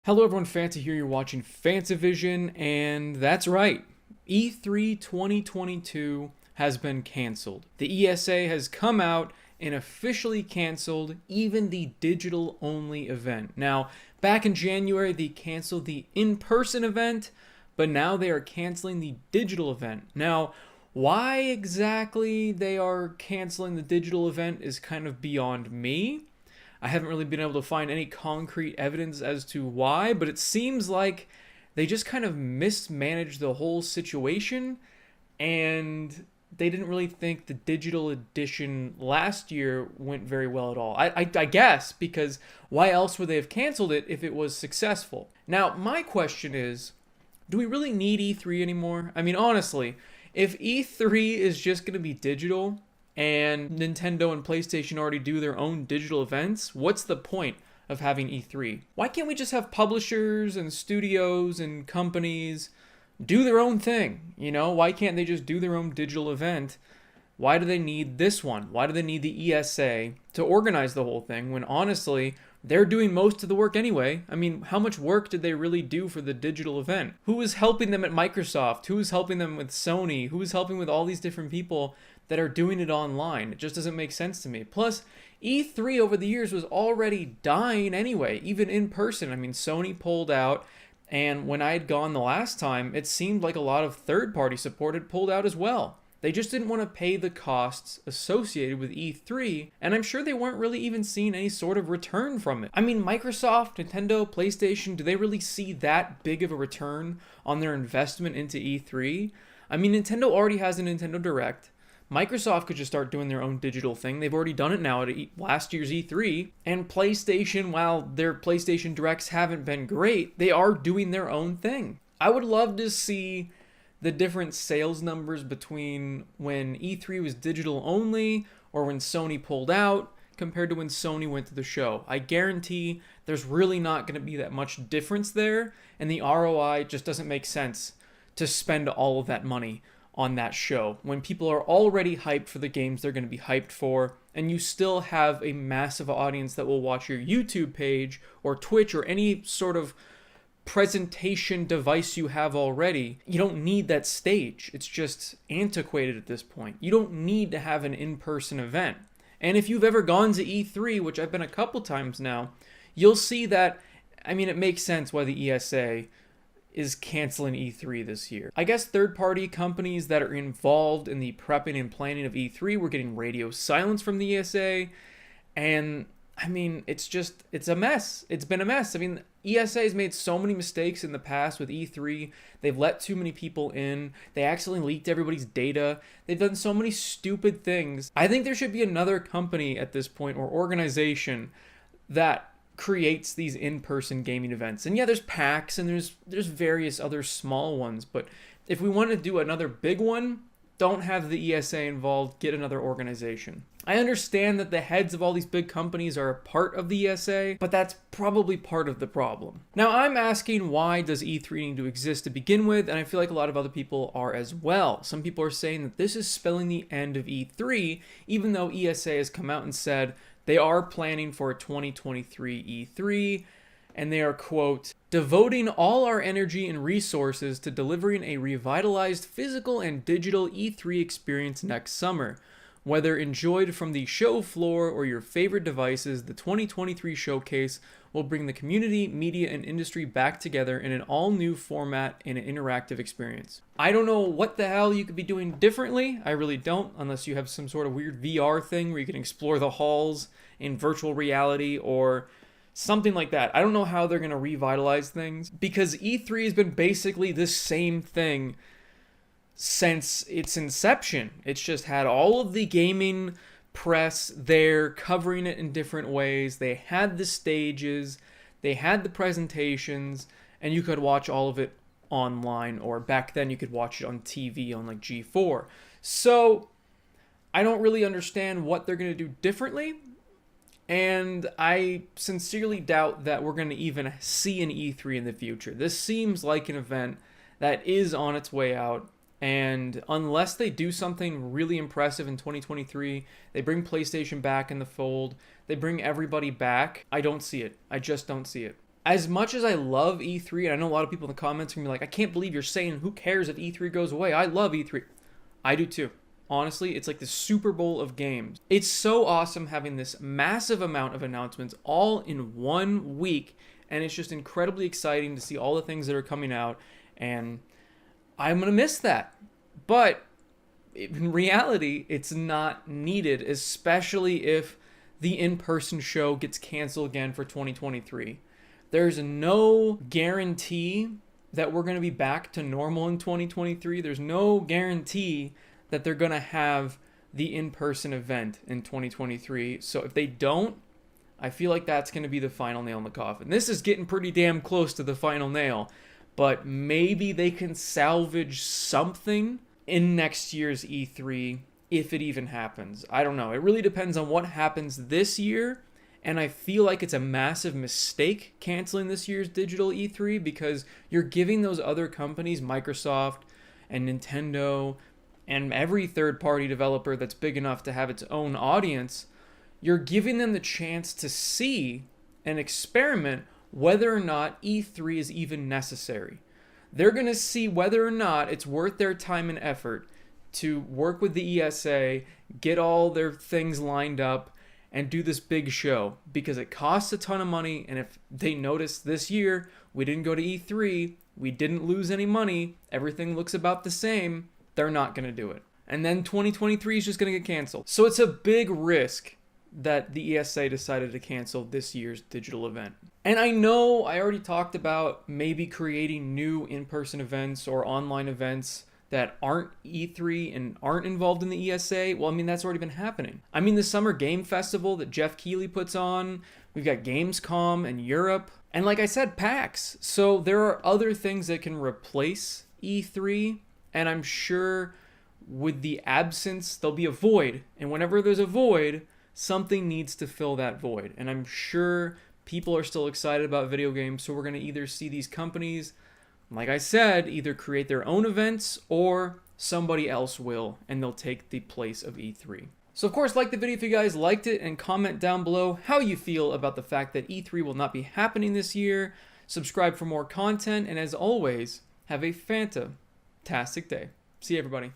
Hello everyone, Fanta here, you're watching FANTAVISION, and that's right, E3 2022 has been cancelled. The ESA has come out and officially canceled even the digital-only event. Now, back in January, they canceled the in-person event, but now they are canceling the digital event. Now, why exactly they are canceling the digital event is kind of beyond me. I haven't really been able to find any concrete evidence as to why, but it seems like they just kind of mismanaged the whole situation, and they didn't really think the digital edition last year went very well at all. I guess, because why else would they have canceled it if it was successful? Now, my question is, do we really need E3 anymore? I mean, honestly, if E3 is just going to be digital, and Nintendo and PlayStation already do their own digital events, what's the point of having E3? Why can't we just have publishers and studios and companies do their own thing? You know, why can't they just do their own digital event? Why do they need this one? Why do they need the ESA to organize the whole thing when honestly, they're doing most of the work anyway? I mean, how much work did they really do for the digital event? Who was helping them at Microsoft? Who was helping them with Sony? Who was helping with all these different people that are doing it online? It just doesn't make sense to me. Plus, E3 over the years was already dying anyway, even in person. I mean, Sony pulled out, and when I had gone the last time, it seemed like a lot of third-party support had pulled out as well. They just didn't want to pay the costs associated with E3, and I'm sure they weren't really even seeing any sort of return from it. I mean, Microsoft, Nintendo, PlayStation, do they really see that big of a return on their investment into E3? I mean, Nintendo already has a Nintendo Direct. Microsoft could just start doing their own digital thing. They've already done it now at last year's E3. And PlayStation, while their PlayStation Directs haven't been great, they are doing their own thing. I would love to see the different sales numbers between when E3 was digital only or when Sony pulled out compared to when Sony went to the show. I guarantee there's really not going to be that much difference there, and the ROI just doesn't make sense to spend all of that money on that show when people are already hyped for the games they're going to be hyped for, and you still have a massive audience that will watch your YouTube page or Twitch or any sort of presentation device you have already. You don't need that stage. It's just antiquated at this point. You don't need to have an in-person event. And if you've ever gone to E3, which I've been a couple times now, you'll see that, I mean, it makes sense why the ESA is canceling E3 this year. I guess third-party companies that are involved in the prepping and planning of E3 were getting radio silence from the ESA, and I mean, it's a mess. It's been a mess. I mean, ESA has made so many mistakes in the past with E3. They've let too many people in. They accidentally leaked everybody's data. They've done so many stupid things. I think there should be another company at this point or organization that creates these in-person gaming events. And yeah, there's PAX and there's various other small ones, but if we want to do another big one, don't have the ESA involved, get another organization. I understand that the heads of all these big companies are a part of the ESA, but that's probably part of the problem. Now, I'm asking, why does E3 need to exist to begin with? And I feel like a lot of other people are as well. Some people are saying that this is spelling the end of E3, even though ESA has come out and said they are planning for a 2023 E3, and they are, quote, devoting all our energy and resources to delivering a revitalized physical and digital E3 experience next summer. Whether enjoyed from the show floor or your favorite devices, the 2023 showcase will bring the community, media, and industry back together in an all-new format and an interactive experience. I don't know what the hell you could be doing differently. I really don't, unless you have some sort of weird VR thing where you can explore the halls in virtual reality or something like that. I don't know how they're going to revitalize things, because E3 has been basically the same thing since its inception. It's just had all of the gaming press there covering it in different ways. They had the stages, they had the presentations, and you could watch all of it online, or back then you could watch it on TV on like G4. So I don't really understand what they're going to do differently, and I sincerely doubt that we're going to even see an E3 in the future. This seems like an event that is on its way out, and unless they do something really impressive in 2023, they bring PlayStation back in the fold, they bring everybody back, I don't see it. I just don't see it. As much as I love E3, and I know a lot of people in the comments are going to be like, I can't believe you're saying who cares if E3 goes away. I love E3. I do too. Honestly, it's like the Super Bowl of games. It's so awesome having this massive amount of announcements all in 1 week, and it's just incredibly exciting to see all the things that are coming out, and I'm going to miss that. But in reality, it's not needed, especially if the in-person show gets canceled again for 2023. There's no guarantee that we're going to be back to normal in 2023. There's no guarantee that they're going to have the in-person event in 2023. So if they don't, I feel like that's going to be the final nail in the coffin. This is getting pretty damn close to the final nail, but maybe they can salvage something in next year's E3 if it even happens. I don't know. It really depends on what happens this year. And I feel like it's a massive mistake canceling this year's digital E3 because you're giving those other companies, Microsoft and Nintendo, and every third-party developer that's big enough to have its own audience, you're giving them the chance to see and experiment whether or not E3 is even necessary. They're going to see whether or not it's worth their time and effort to work with the ESA, get all their things lined up, and do this big show, because it costs a ton of money. And if they notice this year we didn't go to E3, we didn't lose any money, everything looks about the same, they're not going to do it. And then 2023 is just going to get canceled. So it's a big risk that the ESA decided to cancel this year's digital event. And I know I already talked about maybe creating new in-person events or online events that aren't E3 and aren't involved in the ESA. Well, I mean, that's already been happening. I mean, the Summer Game Festival that Jeff Keighley puts on, we've got Gamescom in Europe, and like I said, PAX. So there are other things that can replace E3, and I'm sure with the absence, there'll be a void. And whenever there's a void, something needs to fill that void. And I'm sure people are still excited about video games, so we're going to either see these companies, like I said, either create their own events or somebody else will, and they'll take the place of E3. So of course, like the video if you guys liked it, and comment down below how you feel about the fact that E3 will not be happening this year. Subscribe for more content, and as always, have a fantastic day. See you, everybody.